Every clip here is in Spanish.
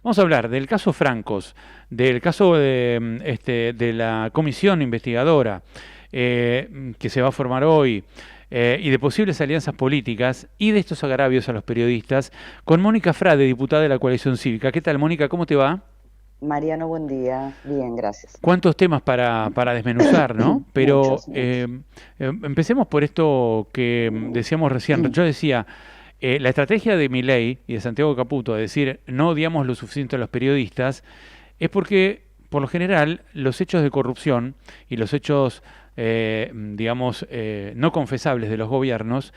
Vamos a hablar del caso Francos, del caso de la comisión investigadora que se va a formar hoy y de posibles alianzas políticas y de estos agravios a los periodistas con Mónica Frade, diputada de la Coalición Cívica. ¿Qué tal, Mónica? ¿Cómo te va? Mariano, buen día. Bien, gracias. Cuántos temas para desmenuzar, ¿no? Pero Muchos, muchos. empecemos por esto que decíamos recién. Yo decía, la estrategia de Milei y de Santiago Caputo de decir no odiamos lo suficiente a los periodistas es porque, por lo general, los hechos de corrupción y los hechos, digamos, no confesables de los gobiernos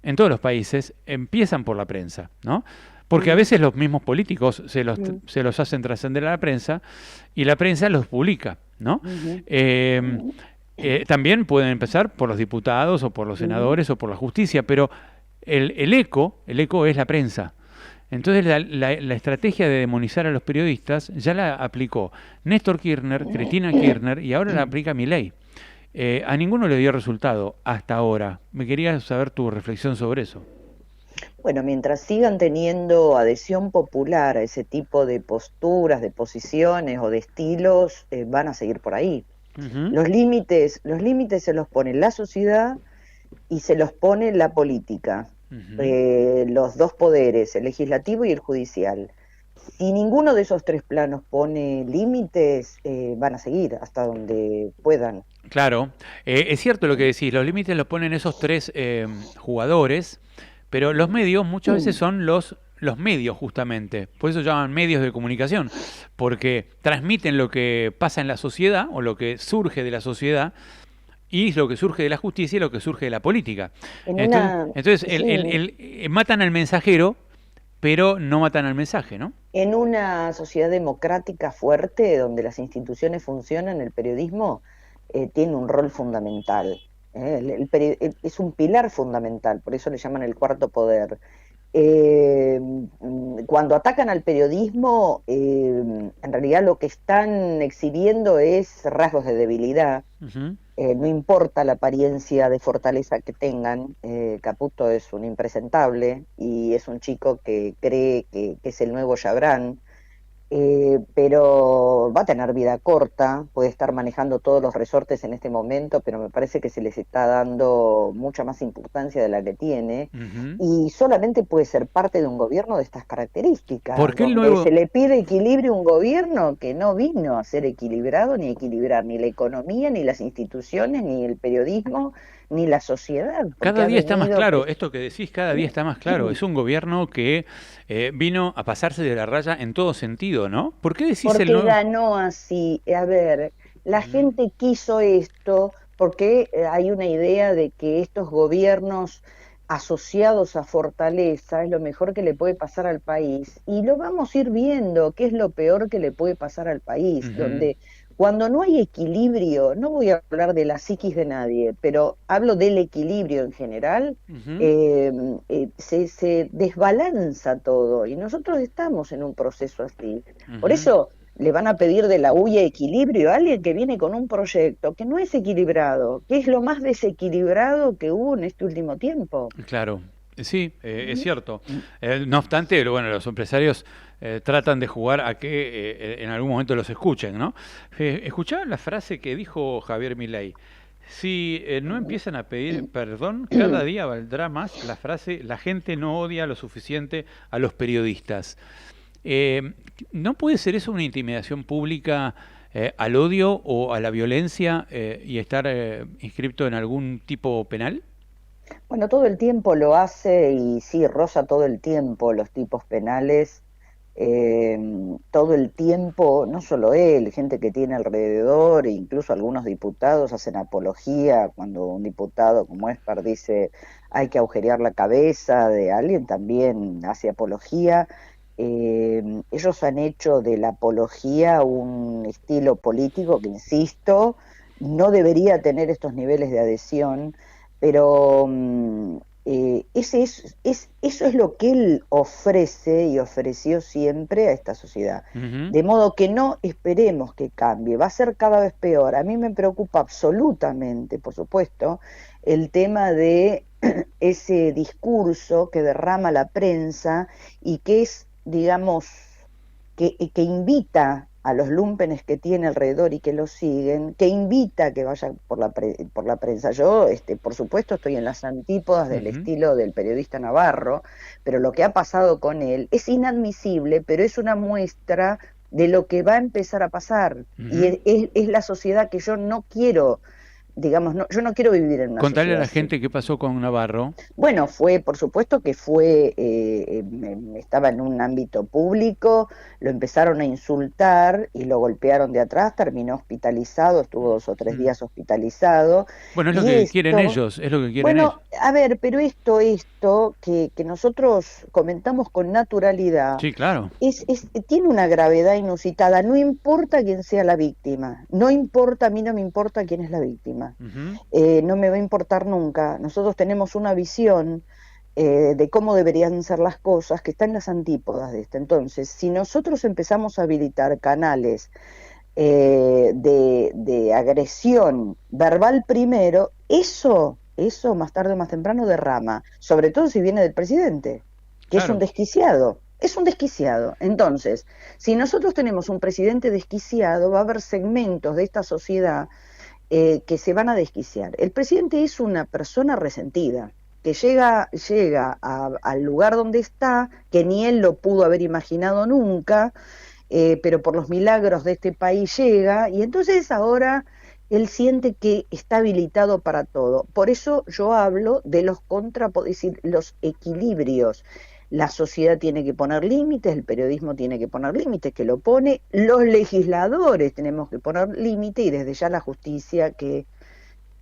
en todos los países empiezan por la prensa, ¿no? Porque a Ujú, veces los mismos políticos ujú, se los hacen trascender a la prensa y la prensa los publica, ¿no? ujú, Eh, también pueden empezar por los diputados o por los ujú. senadores o por la justicia, pero el eco es la prensa. Entonces la estrategia de demonizar a los periodistas ya la aplicó Néstor Kirchner, Cristina Kirchner y ahora la aplica Milei. A ninguno le dio resultado hasta ahora. Me quería saber tu reflexión sobre eso. Bueno, mientras sigan teniendo adhesión popular a ese tipo de posturas, de posiciones o de estilos, van a seguir por ahí. Ujú, Los límites se los pone la sociedad y se los pone la política, ujú. los dos poderes, el legislativo y el judicial. Si ninguno de esos tres planos pone límites, van a seguir hasta donde puedan. Claro, es cierto lo que decís, los límites los ponen esos tres jugadores, pero los medios muchas veces son los medios justamente, por eso llaman medios de comunicación, porque transmiten lo que pasa en la sociedad o lo que surge de la sociedad y lo que surge de la justicia y lo que surge de la política. En Entonces, una, entonces sí, matan al mensajero, pero no matan al mensaje, ¿no? en una sociedad democrática fuerte, donde las instituciones funcionan, el periodismo tiene un rol fundamental. Es un pilar fundamental, por eso le llaman el cuarto poder. Cuando atacan al periodismo, en realidad lo que están exhibiendo es rasgos de debilidad. Ujú. No importa la apariencia de fortaleza que tengan, Caputo es un impresentable y es un chico que cree que es el nuevo Chabrán, pero va a tener vida corta, puede estar manejando todos los resortes en este momento, pero me parece que se les está dando mucha más importancia de la que tiene, Ujú. y solamente puede ser parte de un gobierno de estas ¿Por características, qué el donde se nuevo, le pide equilibrio a un gobierno que no vino a ser equilibrado ni a equilibrar ni la economía, ni las instituciones, ni el periodismo, ni la sociedad, porque cada ha día está más venido... claro, esto que decís cada día está más claro. Es un gobierno que vino a pasarse de la raya en todo sentido, ¿no? ¿Por qué decís el Porque nuevo? ganó así. A ver, la Ujú, gente quiso esto porque hay una idea de que estos gobiernos asociados a fortaleza es lo mejor que le puede pasar al país. Y lo vamos a ir viendo, qué es lo peor que le puede pasar al país, ujú, donde cuando no hay equilibrio, no voy a hablar de la psiquis de nadie, pero hablo del equilibrio en general, ujú, se desbalanza todo y nosotros estamos en un proceso así. Por ujú. eso le van a pedir de la huya equilibrio a alguien que viene con un proyecto que no es equilibrado, que es lo más desequilibrado que hubo en este último tiempo. Claro, sí, es ¿Mm? cierto. No obstante, bueno, los empresarios tratan de jugar a que en algún momento los escuchen, ¿no? Escuchaba la frase que dijo Javier Milei. Si no empiezan a pedir perdón, cada día valdrá más la frase la gente no odia lo suficiente a los periodistas. Eh, ¿No puede ser eso una intimidación pública al odio o a la violencia y estar inscripto en algún tipo penal? Bueno, todo el tiempo lo hace y sí, roza todo el tiempo los tipos penales, eh, todo el tiempo, no solo él, gente que tiene alrededor, e incluso algunos diputados hacen apología cuando un diputado como Espar dice hay que agujerear la cabeza de alguien, también hace apología. Ellos han hecho de la apología un estilo político que, insisto, no debería tener estos niveles de adhesión, pero eso es lo que él ofrece y ofreció siempre a esta sociedad. Ujú. De modo que no esperemos que cambie, va a ser cada vez peor. A mí me preocupa absolutamente, por supuesto, el tema de ese discurso que derrama la prensa y que es, digamos, que invita a los lúmpenes que tiene alrededor y que lo siguen, que invita a que vayan por la prensa. Yo, por supuesto, estoy en las antípodas del Ujú, estilo del periodista Navarro, pero lo que ha pasado con él es inadmisible, pero es una muestra de lo que va a empezar a pasar. Y ujú. es la sociedad que yo no quiero, digamos, no, yo no quiero vivir en una Contarle a sociedad la así. gente qué pasó con Navarro. Bueno, por supuesto que fue, estaba en un ámbito público, lo empezaron a insultar y lo golpearon de atrás, terminó hospitalizado, estuvo 2 o 3 días hospitalizado, Bueno, es lo y que quieren esto, ellos, es lo que quieren ellos. bueno, a ver, pero esto que nosotros comentamos con naturalidad, Sí, claro. tiene una gravedad inusitada, no importa quién sea la víctima, no importa, a mí no me importa quién es la víctima, Ujú. no me va a importar nunca. Nosotros tenemos una visión de cómo deberían ser las cosas que está en las antípodas de esta. Entonces, si nosotros empezamos a habilitar canales de agresión verbal primero, eso más tarde o más temprano derrama, sobre todo si viene del presidente, que es un Claro. desquiciado. Es un desquiciado. Entonces, si nosotros tenemos un presidente desquiciado, va a haber segmentos de esta sociedad que se van a desquiciar. El presidente es una persona resentida, que llega al lugar donde está, que ni él lo pudo haber imaginado nunca, pero por los milagros de este país llega, y entonces ahora él siente que está habilitado para todo. Por eso yo hablo de decir, los equilibrios. La sociedad tiene que poner límites, el periodismo tiene que poner límites, que lo pone, los legisladores tenemos que poner límites y desde ya la justicia que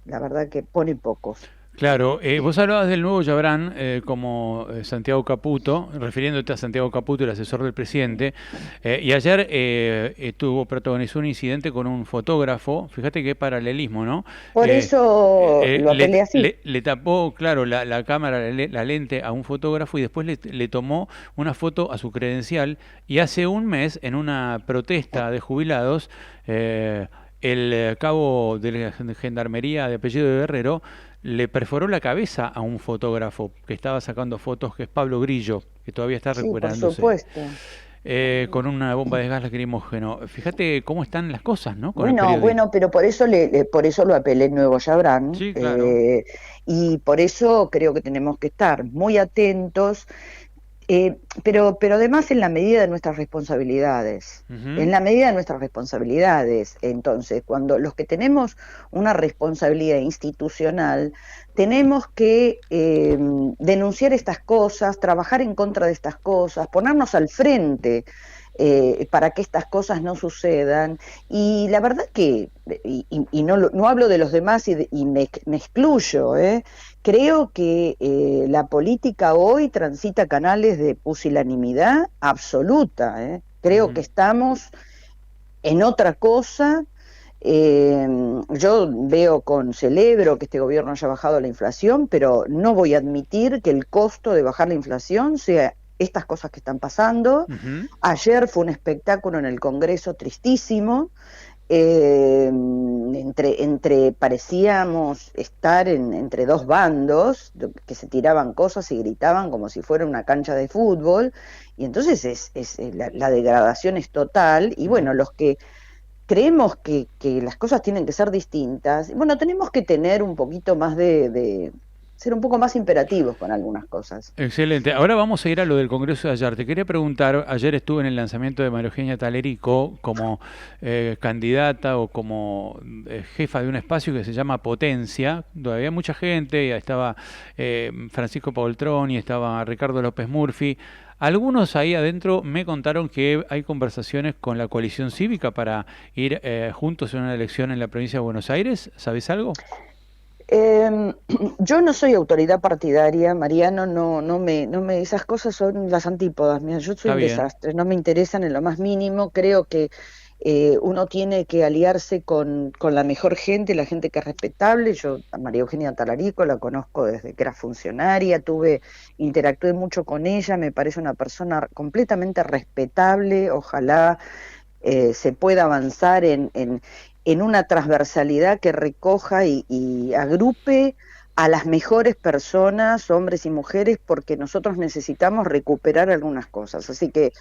la verdad que pone pocos. Claro, vos hablabas del nuevo Yabrán como Santiago Caputo, refiriéndote a Santiago Caputo, el asesor del presidente, y ayer protagonizó un incidente con un fotógrafo, fíjate qué paralelismo, ¿no? Por eso lo apelé así. Le tapó, claro, la cámara, la lente a un fotógrafo y después le tomó una foto a su credencial y hace un mes, en una protesta de jubilados, el cabo de la Gendarmería de apellido de Guerrero le perforó la cabeza a un fotógrafo que estaba sacando fotos, que es Pablo Grillo, que todavía está Sí, por recuperándose, supuesto. con una bomba de gas lacrimógeno. Fíjate cómo están las cosas, ¿no? Con el Bueno, periodismo. bueno, pero por eso lo apelé en Nuevo Yabrán, Sí, claro. y por eso creo que tenemos que estar muy atentos, pero además en la medida de nuestras responsabilidades, en Ujú. la medida de nuestras responsabilidades. Entonces, cuando los que tenemos una responsabilidad institucional, tenemos que denunciar estas cosas, trabajar en contra de estas cosas, ponernos al frente para que estas cosas no sucedan. Y la verdad que, y no, no hablo de los demás y me excluyo, creo que la política hoy transita canales de pusilanimidad absoluta. Creo que Ujú. estamos en otra cosa. Yo celebro que este gobierno haya bajado la inflación, pero no voy a admitir que el costo de bajar la inflación sea estas cosas que están pasando. Ujú. Ayer fue un espectáculo en el Congreso tristísimo, parecíamos estar entre dos bandos que se tiraban cosas y gritaban como si fuera una cancha de fútbol, y entonces la degradación es total, y Ujú. bueno, los que creemos que las cosas tienen que ser distintas, bueno, tenemos que tener un poquito más ser un poco más imperativos con algunas cosas. Excelente. Ahora vamos a ir a lo del Congreso de ayer. Te quería preguntar, ayer estuve en el lanzamiento de María Eugenia Talerico como candidata o como jefa de un espacio que se llama Potencia, donde había mucha gente, y estaba Francisco Paultroni, estaba Ricardo López Murphy. Algunos ahí adentro me contaron que hay conversaciones con la coalición cívica para ir juntos en una elección en la provincia de Buenos Aires. ¿Sabes algo? Eh, yo no soy autoridad partidaria, Mariano, esas cosas son las antípodas. Mira, yo soy Está un bien. desastre, no me interesan en lo más mínimo. Creo que uno tiene que aliarse con la mejor gente, la gente que es respetable. Yo a María Eugenia Talarico la conozco desde que era funcionaria, interactué mucho con ella, me parece una persona completamente respetable. Ojalá se pueda avanzar en una transversalidad que recoja y agrupe a las mejores personas, hombres y mujeres, porque nosotros necesitamos recuperar algunas cosas. Así que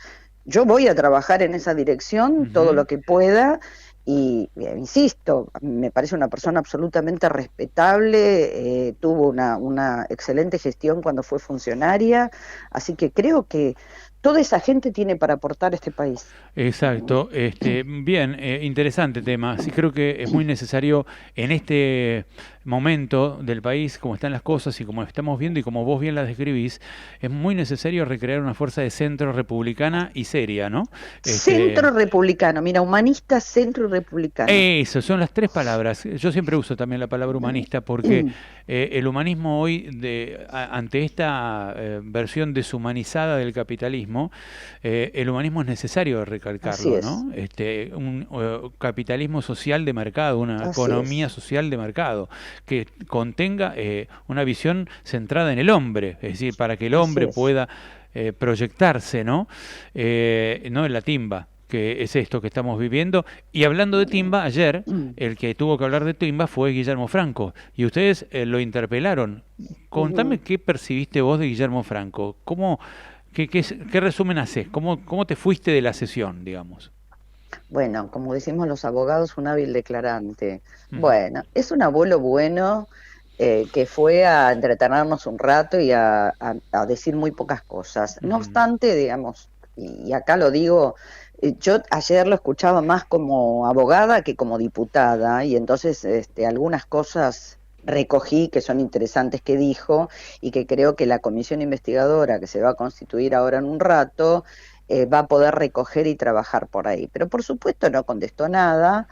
yo voy a trabajar en esa dirección todo Ujú. lo que pueda y insisto, me parece una persona absolutamente respetable, tuvo una excelente gestión cuando fue funcionaria, así que creo que toda esa gente tiene para aportar a este país. Exacto, bien, interesante tema. Sí, creo que es muy necesario en este momento del país, como están las cosas y como estamos viendo y como vos bien las describís, es muy necesario recrear una fuerza de centro republicana y seria, ¿no? Este, Centro republicano, mira, humanista, centro y republicano. Eso, son las tres palabras. Yo siempre uso también la palabra humanista porque el humanismo hoy, ante esta versión deshumanizada del capitalismo, el humanismo es necesario Así recalcarlo, es, ¿no? Un capitalismo social de mercado, una así economía es, social de mercado, que contenga una visión centrada en el hombre, es decir, para que el así hombre es. pueda proyectarse, ¿no? No en la timba, que es esto que estamos viviendo. Y hablando de timba, ayer el que tuvo que hablar de timba fue Guillermo Franco. Y ustedes lo interpelaron. Contame qué percibiste vos de Guillermo Franco. ¿Qué resumen haces? ¿Cómo te fuiste de la sesión, digamos? Bueno, como decimos los abogados, un hábil declarante. Ujú, Bueno, es un abuelo bueno que fue a entretenernos un rato y a decir muy pocas cosas. No ujú. obstante, digamos, y acá lo digo, yo ayer lo escuchaba más como abogada que como diputada, y entonces algunas cosas recogí que son interesantes que dijo y que creo que la comisión investigadora que se va a constituir ahora en un rato va a poder recoger y trabajar por ahí. Pero por supuesto no contestó nada,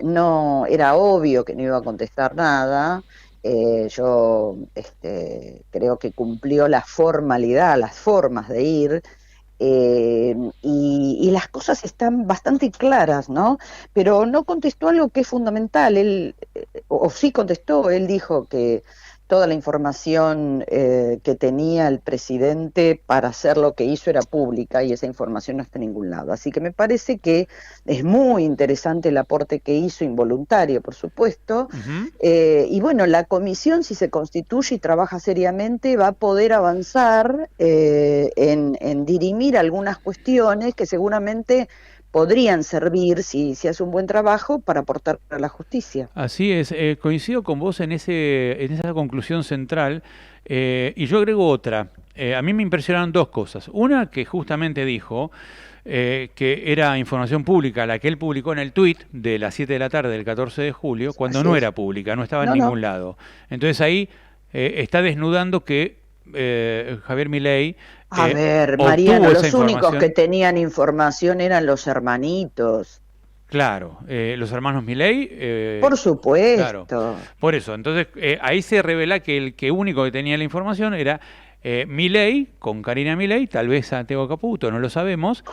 no era obvio que no iba a contestar nada. Yo creo que cumplió la formalidad, las formas de ir, y las cosas están bastante claras, ¿no? Pero no contestó algo que es fundamental. Él, o sí contestó, él dijo que toda la información que tenía el presidente para hacer lo que hizo era pública y esa información no está en ningún lado. Así que me parece que es muy interesante el aporte que hizo, involuntario, por supuesto. Ujú. Y bueno, la comisión, si se constituye y trabaja seriamente, va a poder avanzar en dirimir algunas cuestiones que seguramente podrían servir, si hace un buen trabajo, para aportar a la justicia. Así es, coincido con vos en esa conclusión central, y yo agrego otra. A mí me impresionaron dos cosas. Una, que justamente dijo que era información pública la que él publicó en el tuit de las 7 de la tarde del 14 de julio, cuando Así no es. era pública, no estaba en No, no. ningún lado. Entonces ahí está desnudando que Javier Milei A ver, Mariano, obtuvo esa los únicos que información. tenían información eran los hermanitos. Claro, los hermanos Milei, Por claro, supuesto. por eso. Entonces ahí se revela que el que único que tenía la información era Milei, con Karina Milei, tal vez Santiago Caputo, no lo sabemos,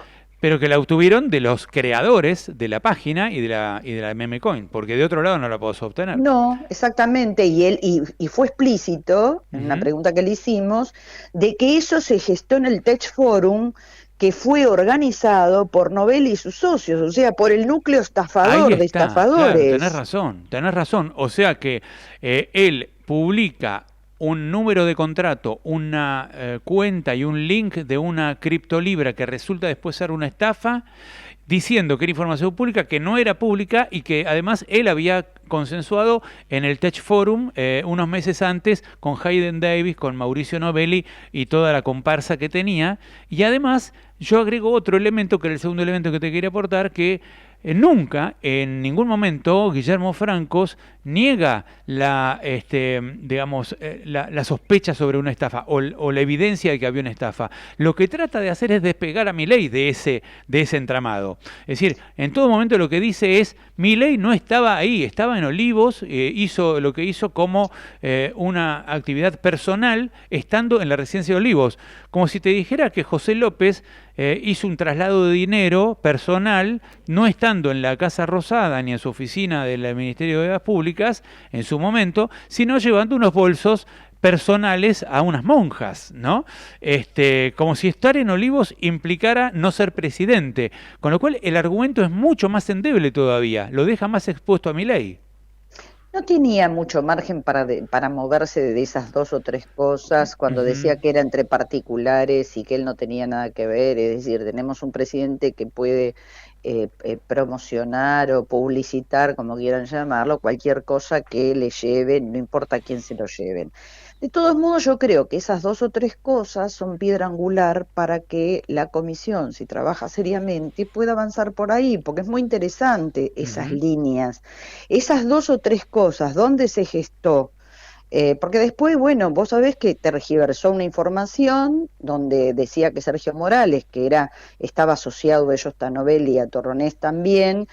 pero que la obtuvieron de los creadores de la página y de la meme coin, porque de otro lado no la podés obtener. No, exactamente, y fue explícito en una Ujú. pregunta que le hicimos de que eso se gestó en el Tech Forum que fue organizado por Novelli y sus socios, o sea, por el núcleo Ahí estafador de está, claro, tenés estafadores. razón, tenés razón. O sea que él publica un número de contrato, una cuenta y un link de una criptolibra que resulta después ser una estafa, diciendo que era información pública, que no era pública y que además él había consensuado en el Tech Forum unos meses antes con Hayden Davis, con Mauricio Novelli y toda la comparsa que tenía. Y además yo agrego otro elemento, que era el segundo elemento que te quería aportar, que nunca, en ningún momento, Guillermo Francos niega la sospecha sobre una estafa o la evidencia de que había una estafa. Lo que trata de hacer es despegar a Milei de ese entramado. Es decir, en todo momento lo que dice es, Milei no estaba ahí, estaba en Olivos, hizo lo que hizo como una actividad personal estando en la residencia de Olivos. Como si te dijera que José López hizo un traslado de dinero personal, no estando en la Casa Rosada ni en su oficina del Ministerio de Obras Públicas en su momento, sino llevando unos bolsos personales a unas monjas, ¿no? Como si estar en Olivos implicara no ser presidente, con lo cual el argumento es mucho más endeble todavía, lo deja más expuesto a Milei. No tenía mucho margen para moverse de esas dos o tres cosas cuando Ujú. decía que era entre particulares y que él no tenía nada que ver. Es decir, tenemos un presidente que puede promocionar o publicitar, como quieran llamarlo, cualquier cosa que le lleve, no importa a quién se lo lleven. De todos modos, yo creo que esas dos o tres cosas son piedra angular para que la comisión, si trabaja seriamente, pueda avanzar por ahí, porque es muy interesante esas Ujú. líneas. Esas dos o tres cosas, ¿dónde se gestó? Porque después, bueno, vos sabés que tergiversó una información donde decía que Sergio Morales, estaba asociado a Bello Novelli y a Torronés también,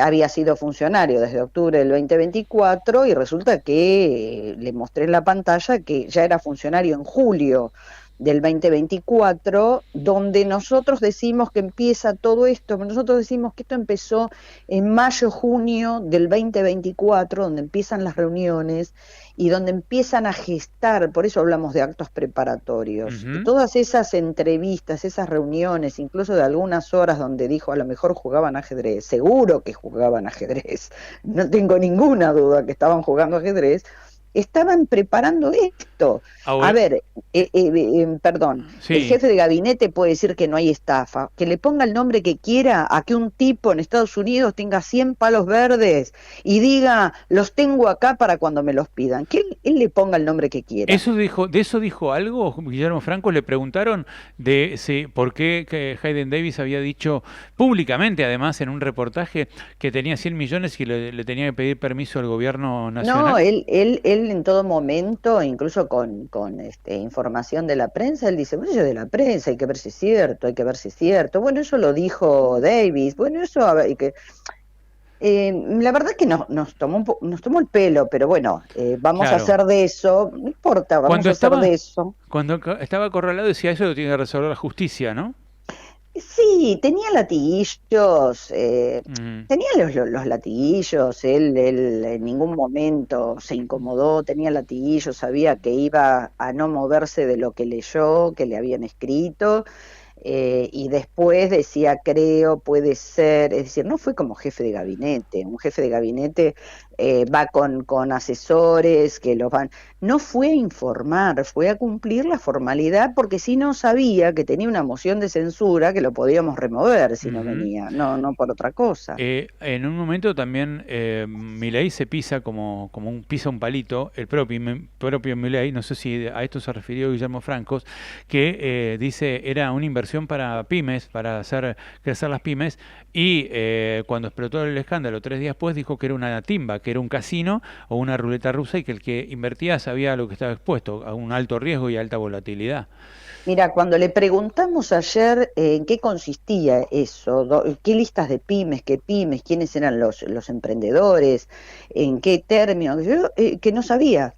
había sido funcionario desde octubre del 2024 y resulta que le mostré en la pantalla que ya era funcionario en julio del 2024, donde nosotros decimos que empieza todo esto, nosotros decimos que esto empezó en mayo, junio del 2024, donde empiezan las reuniones y donde empiezan a gestar, por eso hablamos de actos preparatorios, Ujú. todas esas entrevistas, esas reuniones, incluso de algunas horas donde dijo a lo mejor jugaban ajedrez, seguro que jugaban ajedrez, no tengo ninguna duda que estaban jugando ajedrez, estaban preparando esto. A Ahora, ver, perdón, el sí. jefe de gabinete puede decir que no hay estafa, que le ponga el nombre que quiera a que un tipo en Estados Unidos tenga 100 palos verdes y diga, los tengo acá para cuando me los pidan, que él le ponga el nombre que quiera. Eso dijo, ¿de eso dijo algo Guillermo Franco? Le preguntaron de si, por qué que Hayden Davis había dicho públicamente, además, en un reportaje, que tenía 100 millones y le tenía que pedir permiso al gobierno No, nacional. él en todo momento, incluso con información de la prensa, él dice, bueno, eso es de la prensa, hay que ver si es cierto, hay que ver si es cierto. Bueno, eso lo dijo Davis, bueno, eso, a ver, la verdad que nos tomó el pelo, pero bueno, vamos a Claro. hacer de eso, no importa, vamos Cuando a hacer de estaba, eso. estaba acorralado decía eso lo tiene que resolver la justicia, ¿no? Sí, tenía latiguillos, Mm. tenía los latiguillos, él en ningún momento se incomodó, tenía latiguillos, sabía que iba a no moverse de lo que leyó, que le habían escrito, y después decía, creo, puede ser, es decir, no fue como jefe de gabinete, un jefe de gabinete va con asesores que los van, no fue a informar, fue a cumplir la formalidad, porque si no sabía que tenía una moción de censura que lo podíamos remover si no Ujú. venía, no por otra cosa. En un momento también Milei se pisa como un pisa un palito, el propio Milei, no sé si a esto se refirió Guillermo Francos, que dice era una inversión para pymes, para hacer crecer las pymes, y cuando explotó el escándalo 3 días después dijo que era una timba, que era un casino o una ruleta rusa y que el que invertía sabía a lo que estaba expuesto, a un alto riesgo y alta volatilidad. Mira, cuando le preguntamos ayer en qué consistía eso, qué listas de pymes, quiénes eran los emprendedores, en qué términos, que no sabía,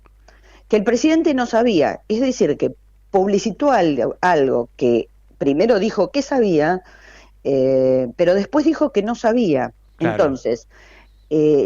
que el presidente no sabía. Es decir, que publicitó algo que primero dijo que sabía, pero después dijo que no sabía. Claro. Entonces,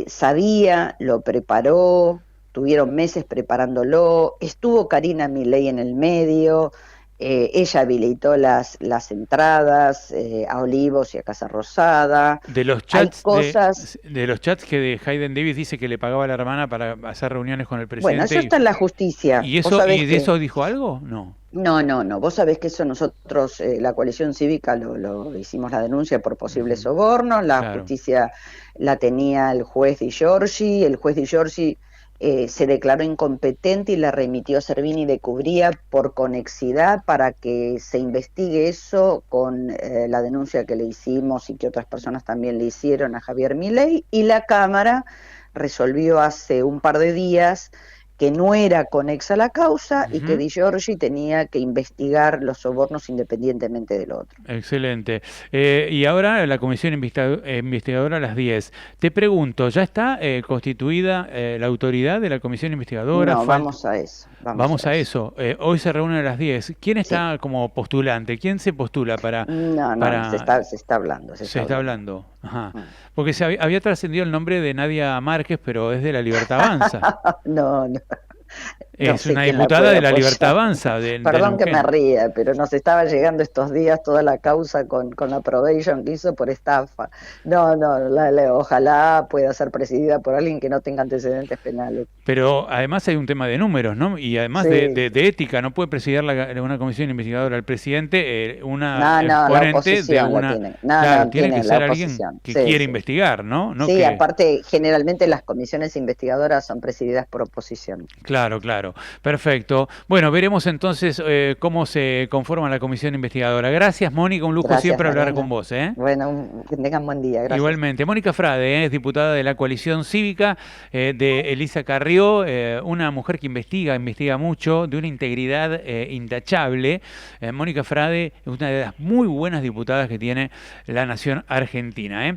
sabía, lo preparó, tuvieron meses preparándolo, estuvo Karina Milei en el medio, ella habilitó las entradas a Olivos y a Casa Rosada, De los hay chats cosas, de los chats que de Hayden Davis dice que le pagaba a la hermana para hacer reuniones con el bueno, presidente eso está en la justicia, y vos eso sabés y de que, eso dijo algo? No. no, vos sabés que eso nosotros, la coalición cívica, lo hicimos la denuncia por posibles Ujú. sobornos, la Claro. justicia la tenía el juez Di Giorgi, el juez Di Giorgi se declaró incompetente y la remitió a Servini de Cubría por conexidad para que se investigue eso con la denuncia que le hicimos y que otras personas también le hicieron a Javier Milei, y la Cámara resolvió hace un par de días que no era conexa a la causa y que Ujú. Di Giorgi tenía que investigar los sobornos independientemente del otro. Excelente. Y ahora la comisión investigadora a las 10. Te pregunto, ¿ya está constituida la autoridad de la comisión investigadora? No, vamos a eso, vamos Vamos a a eso. eso. Hoy se reúne a las 10. ¿Quién Sí, está como postulante? ¿Quién se postula no, se para... está hablando, se Se está está hablando. hablando. Ajá. Mm. Porque había trascendido el nombre de Nadia Márquez, pero es de la Libertad Avanza. No, no. No Es sé una quién la diputada puede de la apoyar. Libertad Avanza de Perdón que me Neuquén. ría, pero nos estaba llegando estos días toda la causa con la probation que hizo por estafa. No, no, ojalá pueda ser presidida por alguien que no tenga antecedentes penales. Pero además hay un tema de números, ¿no? Y además Sí, de ética, no puede presidir una comisión investigadora al presidente, una no, no, la exponente de oposición lo una... tiene. No, Claro, no, tiene que tiene la ser alguien oposición. que Sí, quiere sí. investigar, ¿no? No Sí, que... aparte, generalmente las comisiones investigadoras son presididas por oposición. Claro, claro. Perfecto. Bueno, veremos entonces cómo se conforma la comisión investigadora. Gracias, Mónica. Un lujo Gracias, siempre hablar con Mariana. vos, ¿eh? Bueno, que tengan buen día. Gracias. Igualmente, Mónica Frade, es diputada de la coalición cívica de Elisa Carrió, una mujer que investiga mucho, de una integridad intachable. Mónica Frade es una de las muy buenas diputadas que tiene la nación argentina.